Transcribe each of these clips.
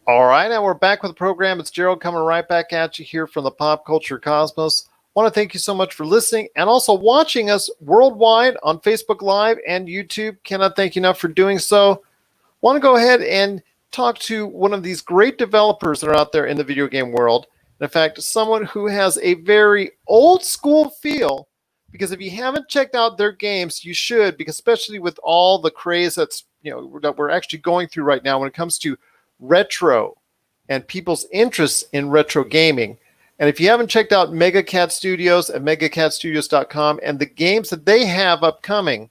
All right, and we're back with the program. It's Gerald coming right back at you here from the Pop Culture Cosmos. I want to thank you so much for listening and also watching us worldwide on Facebook Live and YouTube. Cannot thank you enough for doing so. Want to go ahead and talk to one of these great developers that are out there in the video game world. In fact, someone who has a very old school feel, because if you haven't checked out their games, you should, because especially with all the craze that we're actually going through right now when it comes to retro and people's interests in retro gaming. And if you haven't checked out MegaCat Studios at megacatstudios.com and the games that they have upcoming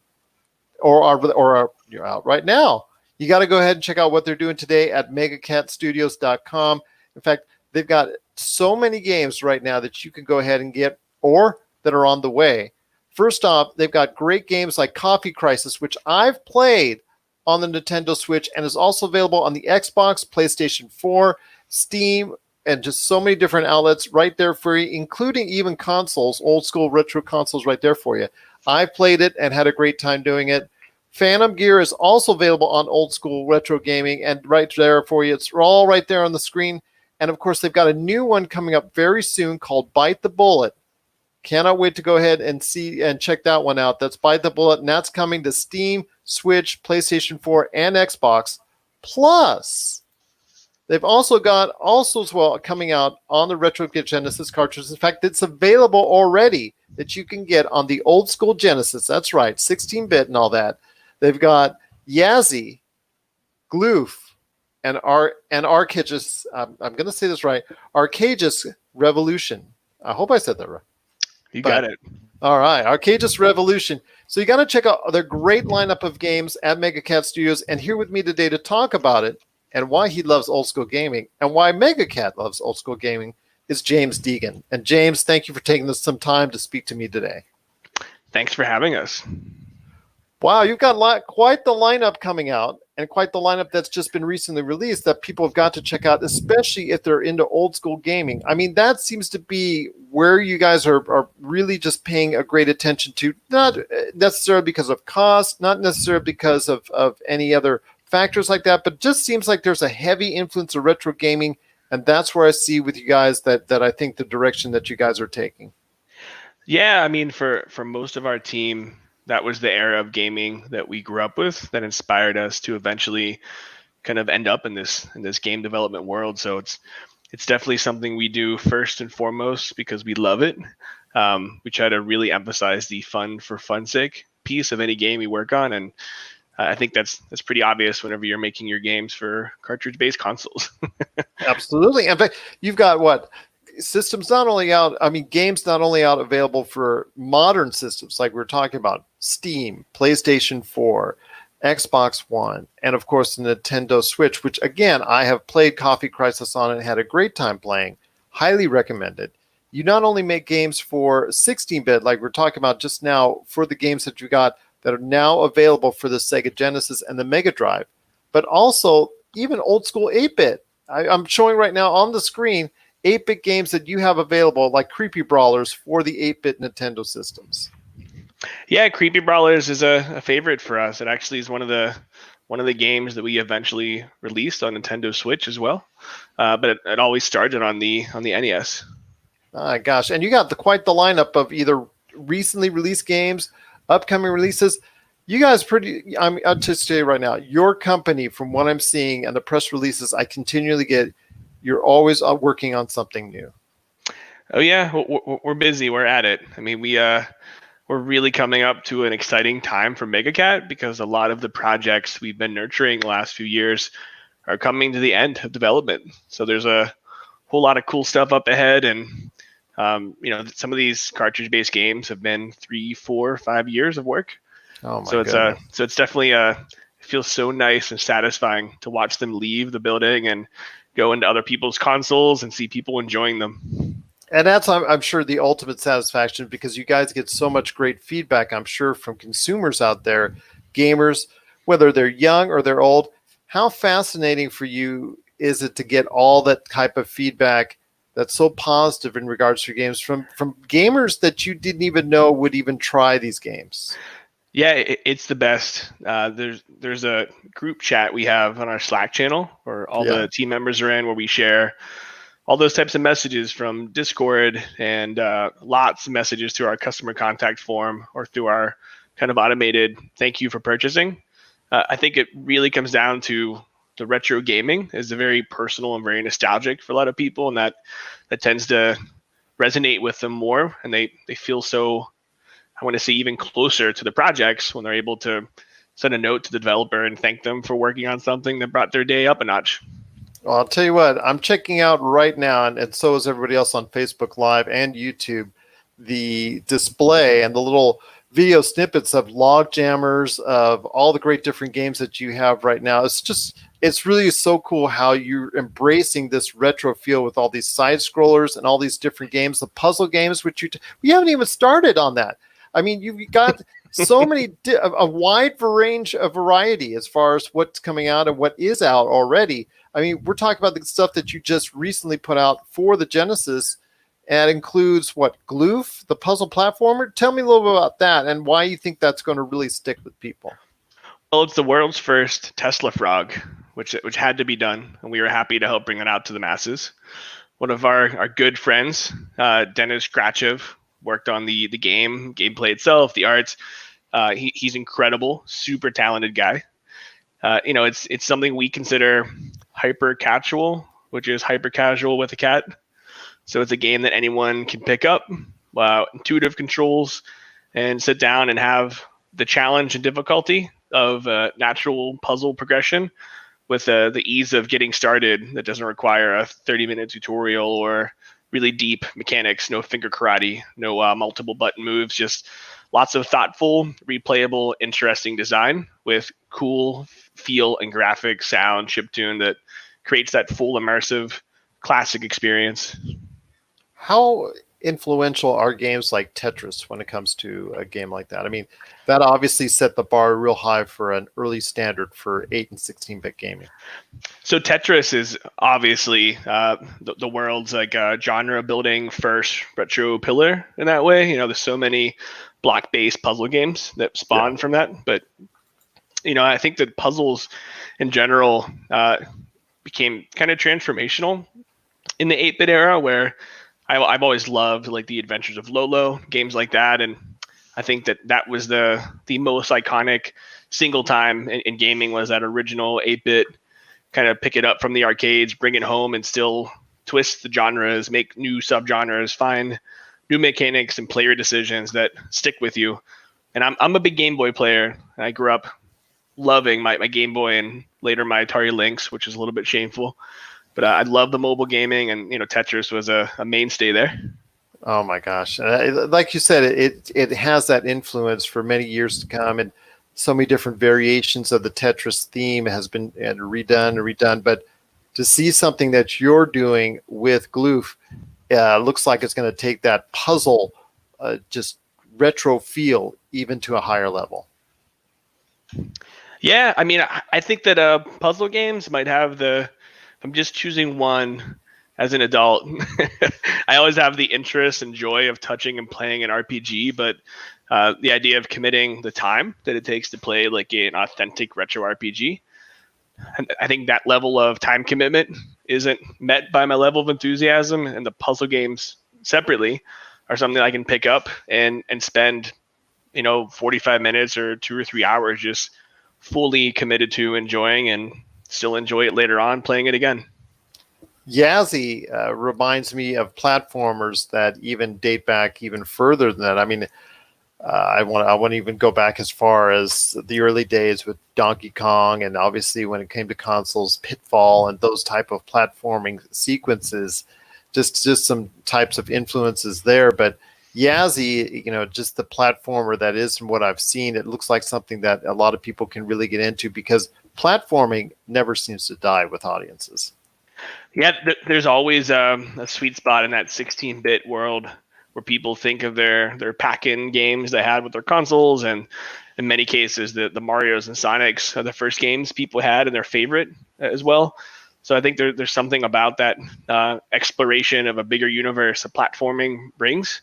or are out right now, you got to go ahead and check out what they're doing today at megacatstudios.com. In fact, they've got so many games right now that you can go ahead and get or that are on the way. First off, they've got great games like Coffee Crisis, which I've played on the Nintendo Switch and is also available on the Xbox, PlayStation 4, Steam, and just so many different outlets right there for you, including even consoles, old school retro consoles right there for you. I played it and had a great time doing it. Phantom Gear is also available on old school retro gaming and right there for you. It's all right there on the screen. And of course, they've got a new one coming up very soon called Bite the Bullet. Cannot wait to go ahead and see and check that one out. That's Bite the Bullet, and that's coming to Steam, Switch, PlayStation 4, and Xbox. Plus, they've also got as well coming out on the Retro Genesis cartridges. In fact, it's available already that you can get on the old school Genesis. That's right, 16-bit and all that. They've got Yazzie, Gloof, and Arcageous. I'm going to say this right. Arcageous Revolution. I hope I said that right. You got it. All right, Arcageous Revolution. So you got to check out their great lineup of games at MegaCat Studios. And here with me today to talk about it and why he loves old school gaming and why MegaCat loves old school gaming is James Deegan. And James, thank you for taking some time to speak to me today. Thanks for having us. Wow, you've got quite the lineup coming out and quite the lineup that's just been recently released that people have got to check out, especially if they're into old school gaming. I mean, that seems to be where you guys are really just paying a great attention to, not necessarily because of cost, not necessarily because of any other factors like that, but just seems like there's a heavy influence of retro gaming. And that's where I see with you guys that I think the direction that you guys are taking. Yeah, I mean, for most of our team, that was the era of gaming that we grew up with that inspired us to eventually kind of end up in this game development world. So it's definitely something we do first and foremost because we love it. We try to really emphasize the fun for fun's sake piece of any game we work on, and I think that's pretty obvious whenever you're making your games for cartridge-based consoles. Absolutely. In fact, you've got what? Systems not only out, I mean, games not only out available for modern systems, like we're talking about Steam, PlayStation 4, Xbox One, and of course the Nintendo Switch, which again, I have played Coffee Crisis on and had a great time playing. Highly recommended. You not only make games for 16-bit, like we're talking about just now, for the games that you got that are now available for the Sega Genesis and the Mega Drive, but also even old school 8-bit. I'm showing right now on the screen 8-bit games that you have available, like Creepy Brawlers for the 8-bit Nintendo systems. Yeah, Creepy Brawlers is a favorite for us. It actually is one of the games that we eventually released on Nintendo Switch as well. But it always started on the NES. Gosh, and you got quite the lineup of either recently released games, upcoming releases. You guys I'll just say right now, your company, from what I'm seeing and the press releases I continually get, you're always working on something new. Oh yeah, we're busy. We're at it. I mean, we're really coming up to an exciting time for MegaCat because a lot of the projects we've been nurturing the last few years are coming to the end of development. So there's a whole lot of cool stuff up ahead, and some of these cartridge-based games have been 3, 4, 5 years of work. Oh my so it's definitely it feels so nice and satisfying to watch them leave the building and go into other people's consoles and see people enjoying them. And that's, I'm sure, the ultimate satisfaction because you guys get so much great feedback, I'm sure, from consumers out there, gamers, whether they're young or they're old. How fascinating for you is it to get all that type of feedback that's so positive in regards to your games from gamers that you didn't even know would even try these games? Yeah, it's the best. There's a group chat we have on our Slack channel where all Yeah. the team members are in, where we share all those types of messages from Discord and lots of messages through our customer contact form or through our kind of automated thank you for purchasing. I think it really comes down to the retro gaming is a very personal and very nostalgic for a lot of people, and that tends to resonate with them more, and they feel so, I want to say, even closer to the projects when they're able to send a note to the developer and thank them for working on something that brought their day up a notch. Well, I'll tell you what, I'm checking out right now, and so is everybody else on Facebook Live and YouTube, the display and the little video snippets of log jammers, of all the great different games that you have right now. It's really so cool how you're embracing this retro feel with all these side scrollers and all these different games, the puzzle games, which we haven't even started on that. I mean, you've got so many, a wide range of variety as far as what's coming out and what is out already. I mean, we're talking about the stuff that you just recently put out for the Genesis, and it includes what, Gloof, the puzzle platformer. Tell me a little bit about that and why you think that's going to really stick with people. Well, it's the world's first Tesla frog, which had to be done, and we were happy to help bring it out to the masses. One of our good friends, Dennis Kratchev, worked on the gameplay itself, the art. He's incredible, super talented guy. It's something we consider hyper casual, which is hyper casual with a cat. So it's a game that anyone can pick up, intuitive controls, and sit down and have the challenge and difficulty of natural puzzle progression with the ease of getting started that doesn't require a 30-minute tutorial or really deep mechanics, no finger karate, no multiple button moves, just lots of thoughtful, replayable, interesting design with cool feel and graphic sound chiptune that creates that full immersive classic experience. How influential are games like Tetris when it comes to a game like that? I mean, that obviously set the bar real high for an early standard for 8 and 16-bit gaming. So Tetris is obviously the world's like genre building first retro pillar in that way. There's so many block-based puzzle games that spawn from that, but I think that puzzles in general became kind of transformational in the 8-bit era, where I've always loved like the Adventures of Lolo, games like that, and I think that was the most iconic single time in gaming, was that original 8-bit, kind of pick it up from the arcades, bring it home, and still twist the genres, make new subgenres, find new mechanics and player decisions that stick with you. And I'm a big Game Boy player. I grew up loving my Game Boy and later my Atari Lynx, which is a little bit shameful. But I love the mobile gaming, and Tetris was a mainstay there. Oh my gosh! Like you said, it has that influence for many years to come, and so many different variations of the Tetris theme has been redone. But to see something that you're doing with Gloof, looks like it's going to take that puzzle, just retro feel, even to a higher level. Yeah, I mean, I think that puzzle games might have the. I'm just choosing one as an adult. I always have the interest and joy of touching and playing an RPG, but the idea of committing the time that it takes to play like an authentic retro RPG, I think that level of time commitment isn't met by my level of enthusiasm, and the puzzle games separately are something I can pick up and spend 45 minutes or 2 or 3 hours just fully committed to enjoying, and still enjoy it later on playing it again. Yazzie reminds me of platformers that even date back even further than that. I mean, I want to even go back as far as the early days with Donkey Kong, and obviously when it came to consoles, Pitfall and those type of platforming sequences. Just some types of influences there, but Yazzie, just the platformer that is, from what I've seen, it looks like something that a lot of people can really get into, because platforming never seems to die with audiences. Yeah, there's always a sweet spot in that 16-bit world where people think of their pack-in games they had with their consoles, and in many cases, the Marios and Sonics are the first games people had and their favorite as well. So I think there's something about that exploration of a bigger universe that platforming brings.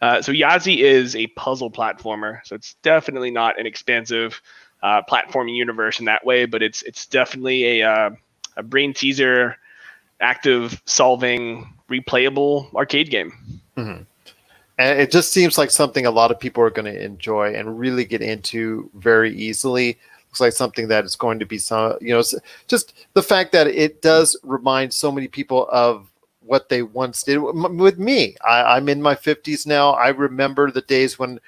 So Yazi is a puzzle platformer, so it's definitely not an expansive platforming universe in that way, but it's definitely a brain teaser, active solving, replayable arcade game. Mhm. And it just seems like something a lot of people are going to enjoy and really get into very easily. Looks like something that is going to be some, just the fact that it does remind so many people of what they once did with me. I'm in my 50s now. I remember the days when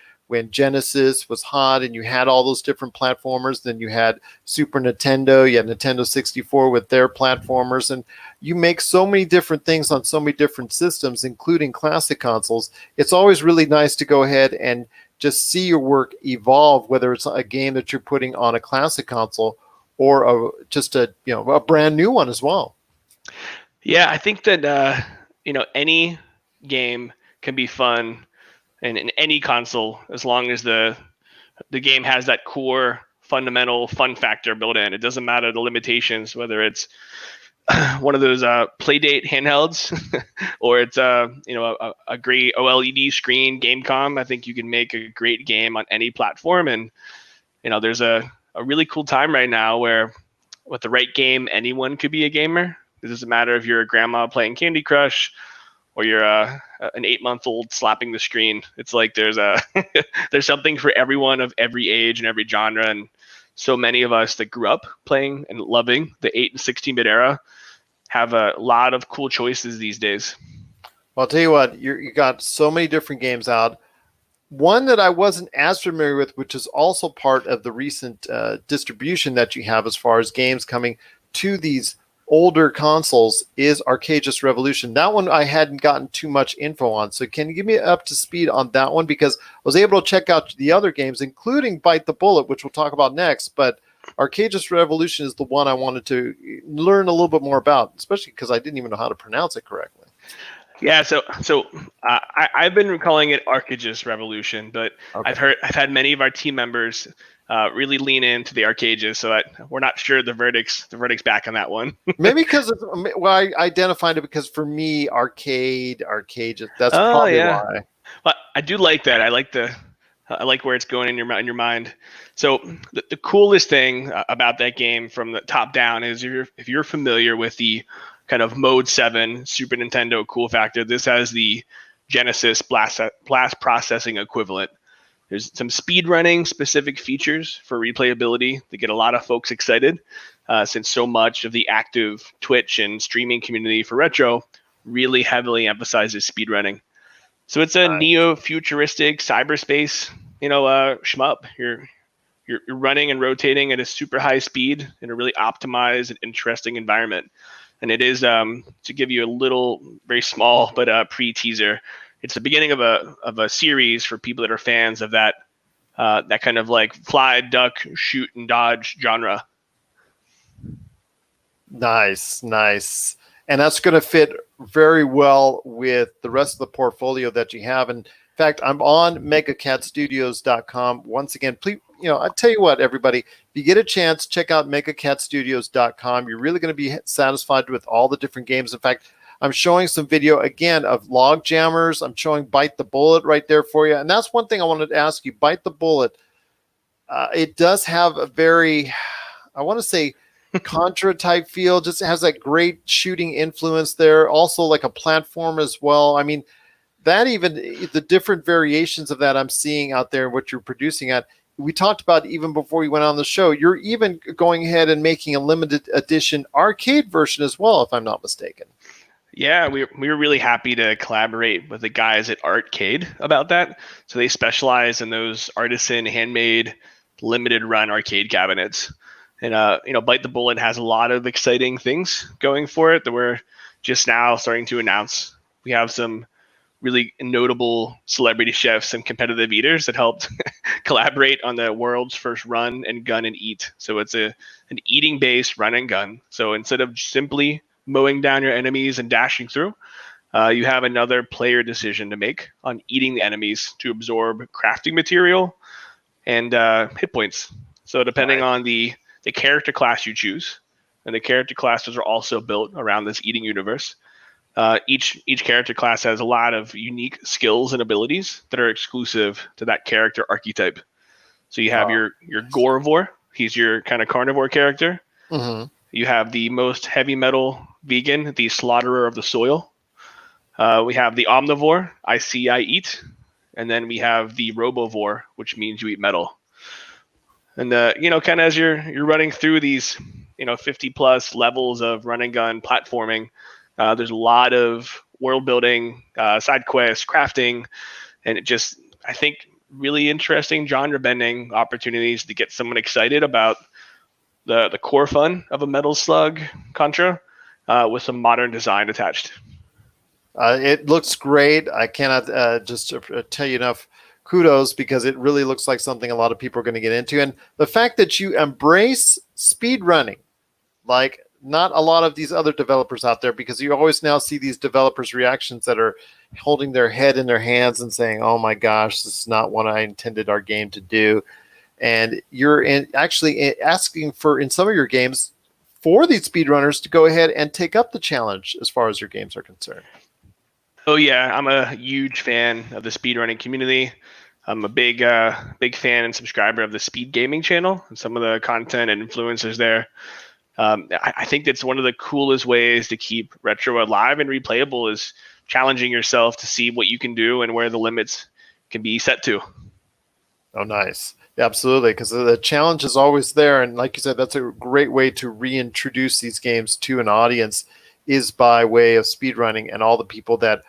Genesis was hot and you had all those different platformers. Then you had Super Nintendo, you had Nintendo 64 with their platformers, and you make so many different things on so many different systems, including classic consoles. It's always really nice to go ahead and just see your work evolve, whether it's a game that you're putting on a classic console or just a brand new one as well. Yeah, I think that any game can be fun in any console as long as the game has that core fundamental fun factor built in. It doesn't matter the limitations, whether it's one of those Playdate handhelds or it's a great OLED screen Gamecom. I think you can make a great game on any platform, and there's a really cool time right now where with the right game anyone could be a gamer. It doesn't matter if you're a grandma playing Candy Crush or you're an 8-month-old slapping the screen. It's like there's there's something for everyone of every age and every genre, and so many of us that grew up playing and loving the 8 and 16-bit era have a lot of cool choices these days. Well, I'll tell you what, you got so many different games out. One that I wasn't as familiar with, which is also part of the recent distribution that you have as far as games coming to these older consoles, is Arcageous Revolution. That one I hadn't gotten too much info on. So can you give me up to speed on that one? Because I was able to check out the other games, including Bite the Bullet, which we'll talk about next. But Arcageous Revolution is the one I wanted to learn a little bit more about, especially because I didn't even know how to pronounce it correctly. Yeah, so I've been calling it Arcageous Revolution, but okay. I've had many of our team members really lean into the Arcageous, so that we're not sure the verdict's back on that one. Maybe because I identified it because for me, Arcageous. That's probably why. Well, I do like that. I like where it's going in your mind. So the coolest thing about that game from the top down is if you're familiar with the kind of Mode 7 Super Nintendo cool factor, this has the Genesis blast processing equivalent. There's some speed running specific features for replayability that get a lot of folks excited, since so much of the active Twitch and streaming community for retro really heavily emphasizes speed running. So it's a neo-futuristic cyberspace, shmup. You're running and rotating at a super high speed in a really optimized and interesting environment. And it is, to give you a little, very small, but pre-teaser, it's the beginning of a series for people that are fans of that kind of like fly, duck, shoot, and dodge genre. Nice. And that's going to fit very well with the rest of the portfolio that you have. And in fact, I'm on megacatstudios.com. Once again, please, I tell you what, everybody, if you get a chance, check out megacatstudios.com. You're really going to be satisfied with all the different games. In fact, I'm showing some video again of Log Jammers. I'm showing Bite the Bullet right there for you. And that's one thing I wanted to ask you. Bite the Bullet, it does have a very, I want to say, Contra type feel. Just has that great shooting influence there. Also like a platform as well. I mean, that even the different variations of that I'm seeing out there, what you're producing at, we talked about even before we went on the show. You're even going ahead and making a limited edition arcade version as well, if I'm not mistaken. Yeah, we were really happy to collaborate with the guys at Artcade about that. So they specialize in those artisan, handmade, limited run arcade cabinets. And Bite the Bullet has a lot of exciting things going for it that we're just now starting to announce. We have some really notable celebrity chefs and competitive eaters that helped collaborate on the world's first run and gun and eat. So it's an eating based run and gun. So instead of simply mowing down your enemies and dashing through, you have another player decision to make on eating the enemies to absorb crafting material and hit points. So depending on the character class you choose, and the character classes are also built around this eating universe, Each character class has a lot of unique skills and abilities that are exclusive to that character archetype. So you have your Gorevore. He's your kind of carnivore character. Mm-hmm. You have the most heavy metal vegan, the Slaughterer of the Soil. We have the Omnivore, I see, I eat. And then we have the Robovore, which means you eat metal. And kind of as you're running through these 50 plus levels of run and gun platforming, there's a lot of world building, side quests, crafting, and it just, I think, really interesting genre bending opportunities to get someone excited about the core fun of a Metal Slug Contra with some modern design attached. It looks great. I cannot just tell you enough kudos, because it really looks like something a lot of people are going to get into. And the fact that you embrace speed running, like not a lot of these other developers out there, because you always now see these developers' reactions that are holding their head in their hands and saying, oh my gosh, this is not what I intended our game to do. And you're actually asking for, in some of your games, for these speedrunners to go ahead and take up the challenge as far as your games are concerned. Oh yeah, I'm a huge fan of the speedrunning community. I'm a big fan and subscriber of the Speed Gaming channel and some of the content and influencers there. I think that's one of the coolest ways to keep retro alive and replayable is challenging yourself to see what you can do and where the limits can be set to. Oh, nice. Yeah, absolutely, because the challenge is always there. And like you said, that's a great way to reintroduce these games to an audience, is by way of speedrunning, and all the people that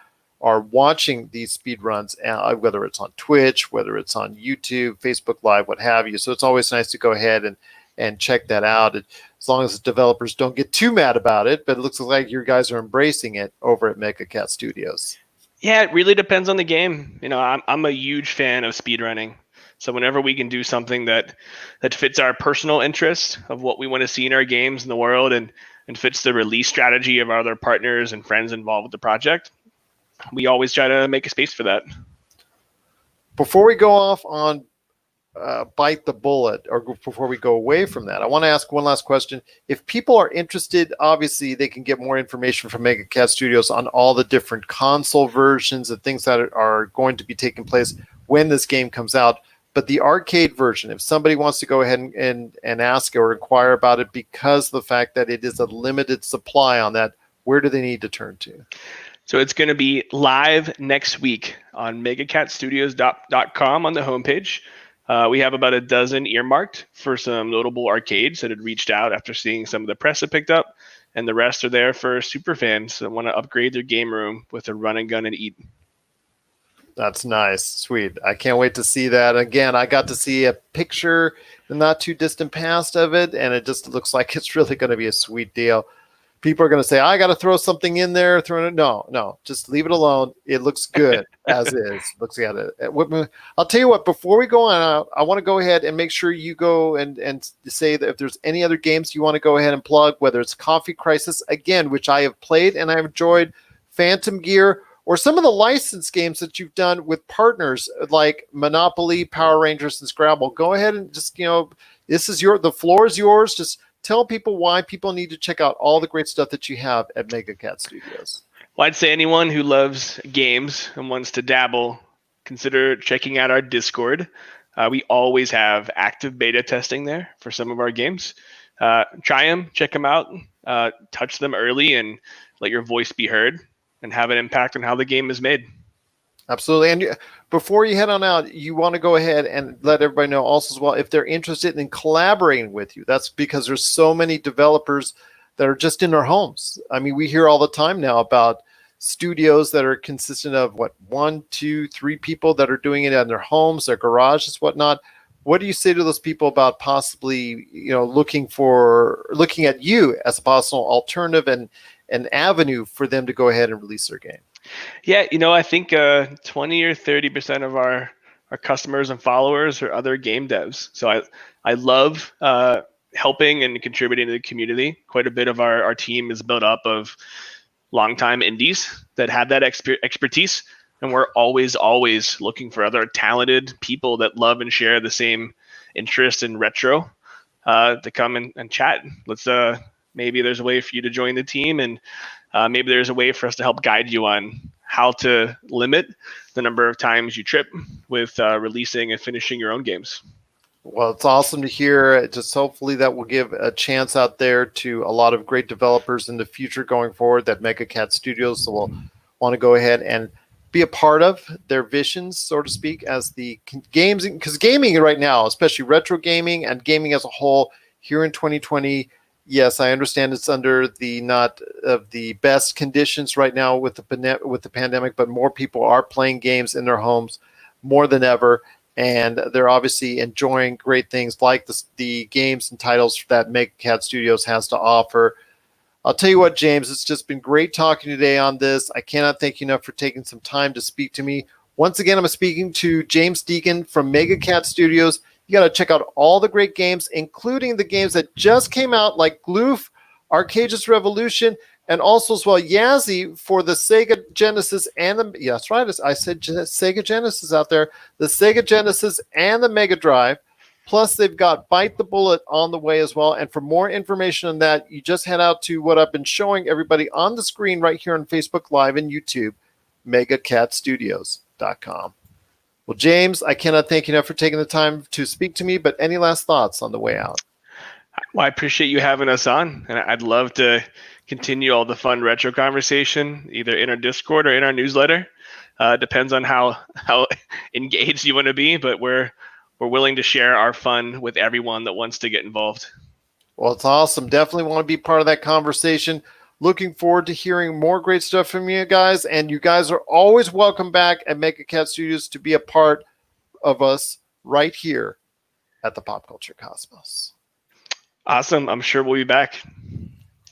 are watching these speed runs, whether it's on Twitch, whether it's on YouTube, Facebook Live, what have you. So it's always nice to go ahead and check that out, as long as the developers don't get too mad about it. But it looks like you guys are embracing it over at Mega Cat Studios. Yeah, it really depends on the game. I'm a huge fan of speedrunning. So whenever we can do something that fits our personal interest of what we want to see in our games in the world and fits the release strategy of our other partners and friends involved with the project, we always try to make a space for that. Before we go off on Bite the Bullet, or before we go away from that, I want to ask one last question. If people are interested, obviously they can get more information from Mega Cat Studios on all the different console versions and things that are going to be taking place when this game comes out. But the arcade version, if somebody wants to go ahead and ask or inquire about it, because of the fact that it is a limited supply on that, where do they need to turn to? So it's going to be live next week on megacatstudios.com on the homepage. We have about a dozen earmarked for some notable arcades that had reached out after seeing some of the press that picked up, and the rest are there for super fans that want to upgrade their game room with a run and gun and eat. That's nice. Sweet. I can't wait to see that. Again, I got to see a picture in the not too distant past of it, and it just looks like it's really going to be a sweet deal. People are going to say, I got to throw something in there. No, just leave it alone. It looks good as is. Looks at it. I'll tell you what, before we go on, I want to go ahead and make sure you go and say that if there's any other games you want to go ahead and plug, whether it's Coffee Crisis, again, which I have played and I've enjoyed, Phantom Gear, or some of the licensed games that you've done with partners like Monopoly, Power Rangers, and Scrabble. Go ahead and just, the floor is yours. Just tell people why people need to check out all the great stuff that you have at Mega Cat Studios. Well, I'd say anyone who loves games and wants to dabble, consider checking out our Discord. We always have active beta testing there for some of our games. Try them, check them out, touch them early, and let your voice be heard and have an impact on how the game is made. Absolutely. And before you head on out, you want to go ahead and let everybody know also as well, if they're interested in collaborating with you. That's because there's so many developers that are just in their homes. I mean, we hear all the time now about studios that are consistent of 1, 2, 3 people that are doing it in their homes, their garages, whatnot. What do you say to those people about possibly, looking at you as a possible alternative and an avenue for them to go ahead and release their game? Yeah, I think 20 or 30% of our customers and followers are other game devs. So I love helping and contributing to the community. Quite a bit of our team is built up of longtime indies that have that expertise. And we're always looking for other talented people that love and share the same interest in retro to come and chat. Let's maybe there's a way for you to join the team and maybe there's a way for us to help guide you on how to limit the number of times you trip with releasing and finishing your own games. Well, it's awesome to hear. Just hopefully that will give a chance out there to a lot of great developers in the future going forward that Mega Cat Studios will want to go ahead and be a part of their visions, so to speak, as the games, because gaming right now, especially retro gaming and gaming as a whole here in 2020, yes, I understand it's under the not of the best conditions right now with the pandemic, but more people are playing games in their homes more than ever. And they're obviously enjoying great things like the games and titles that Mega Cat Studios has to offer. I'll tell you what, James, it's just been great talking today on this. I cannot thank you enough for taking some time to speak to me. Once again, I'm speaking to James Deacon from Mega Cat Studios. You got to check out all the great games, including the games that just came out, like Gloof, Arcage's Revolution, and also as well Yazzie for the Sega Genesis and the, yeah, that's right, I said Sega Genesis out there, the Sega Genesis and the Mega Drive. Plus, they've got Bite the Bullet on the way as well. And for more information on that, you just head out to what I've been showing everybody on the screen right here on Facebook Live and YouTube, megacatstudios.com. Well, James, I cannot thank you enough for taking the time to speak to me, but any last thoughts on the way out? Well, I appreciate you having us on, and I'd love to continue all the fun retro conversation, either in our Discord or in our newsletter. Depends on how engaged you want to be, but we're willing to share our fun with everyone that wants to get involved. Well, it's awesome. Definitely want to be part of that conversation. Looking forward to hearing more great stuff from you guys. And you guys are always welcome back at Mega Cat Studios to be a part of us right here at the Pop Culture Cosmos. Awesome. I'm sure we'll be back.